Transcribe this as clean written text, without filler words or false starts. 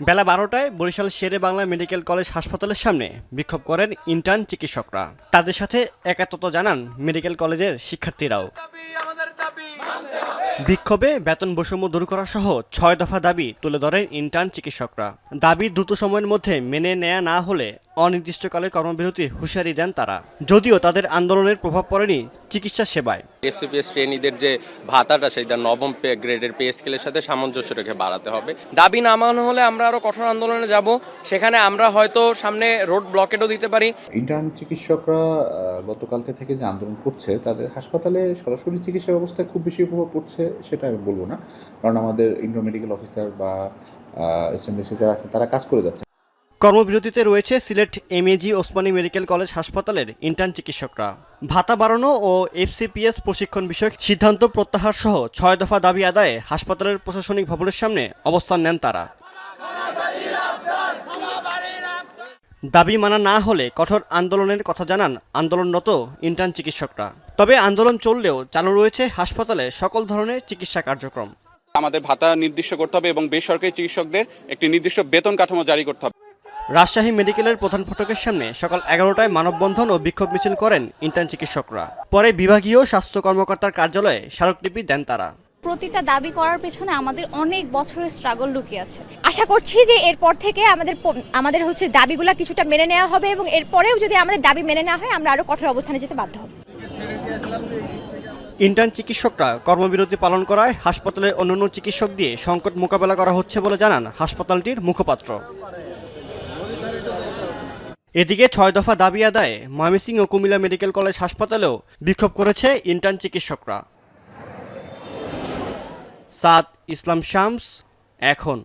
বেলা 12টায় বরিশাল শেরে Bangla medical college হাসপাতালের সামনে বিক্ষোভ করেন ইন্টার্ন চিকিৎসকরা। তাদের সাথে একাত্মতা জানান মেডিকেল কলেজের শিক্ষার্থীরাও। বিক্ষোভে বেতন বৈষম্য দূর করা সহ 6 দফা দাবি তুলে ধরেন ইন্টার্ন চিকিৎসকরা। দাবি দ্রুত সময়ের মধ্যে মেনে নেওয়া না হলে অনির্দিষ্টকালে কর্মবিরতি হুঁশিয়ারি দেন তারা। যদিও তাদের আন্দোলনের প্রভাব পড়েনি চিকিৎসা সেবায়। এফসিপিএস ট্রেনিদের যে ভাতাটা সেটা নবম পে গ্রেডের পে স্কেলের সাথে সামঞ্জস্য রেখে বাড়াতে হবে। দাবি না মানা হলে আমরা আরো কঠোর আন্দোলনে যাব। সেখানে আমরা হয়তো সামনে রোড ব্লকেটও দিতে পারি। ইন্টার্ন চিকিৎসকরা গতকালকে থেকে যে আন্দোলন করছে তাদের হাসপাতালে সরাসরি চিকিৎসা ব্যবস্থায় খুব বেশি প্রভাব পড়ছে সেটা আমি বলবো না, কারণ আমাদের ইন্টার মেডিকেল অফিসার বা এসএমএসি যারা আছে তারা কাজ করে যাচ্ছে। কর্মবিরতিতে রয়েছে Sylhet MAG Osmani medical college হাসপাতালের ইন্টার্ন চিকিৎসকরা। ভাতা বাড়ানো ও এফসিপিএস প্রশিক্ষণ বিষয়ক সিদ্ধান্ত প্রত্যাহার সহ 6 দফা দাবি আদায়ে হাসপাতালের প্রশাসনিক ভবনের সামনে অবস্থান নেন তারা। দাবি মানা না হলে কঠোর আন্দোলনের কথা জানান আন্দোলনরত ইন্টার্ন চিকিৎসকরা। তবে আন্দোলন চললেও চালু রয়েছে হাসপাতালে সকল ধরনের চিকিৎসা কার্যক্রম। আমাদের ভাতা নির্দিষ্ট করতে হবে এবং বেসরকারি চিকিৎসকদের একটি নির্দিষ্ট বেতন কাঠামো জারি করতে হবে। রাজশাহী মেডিকেলের প্রধান ফটকের সামনে সকাল 11টায় মানববন্ধন ও বিক্ষোভ মিছিল করেন ইন্টার্ন চিকিৎসকরা। পরে বিভাগীয় স্বাস্থ্য কর্মকর্তার কার্যালয়ে স্মারকলিপি দেন তারা। প্রতিটা দাবি করার পেছনে আমাদের অনেক বছরের স্ট্রাগল লুকিয়ে আছে। আশা করছি যে এরপর থেকে আমাদের দাবিগুলো কিছুটা মেনে নেওয়া হবে এবং এরপরেও যদি আমাদের দাবি মেনে নেওয়া হয় আমরা আরো কঠোর অবস্থানে যেতে বাধ্য হব। ইন্টার্ন চিকিৎসকরা কর্মবিরতি পালন করায় হাসপাতালের অন্যান্য চিকিৎসক দিয়ে সংকট মোকাবেলা করা হচ্ছে বলে জানান হাসপাতালটির মুখপাত্র। এদিকে 6 দফা দাবি আদায়ে ময়মনসিংহ ও কুমিল্লা মেডিকেল কলেজ হাসপাতালেও বিক্ষোভ করেছে ইন্টার্ন চিকিৎসকরা। সাদ ইসলাম শামস, এখন।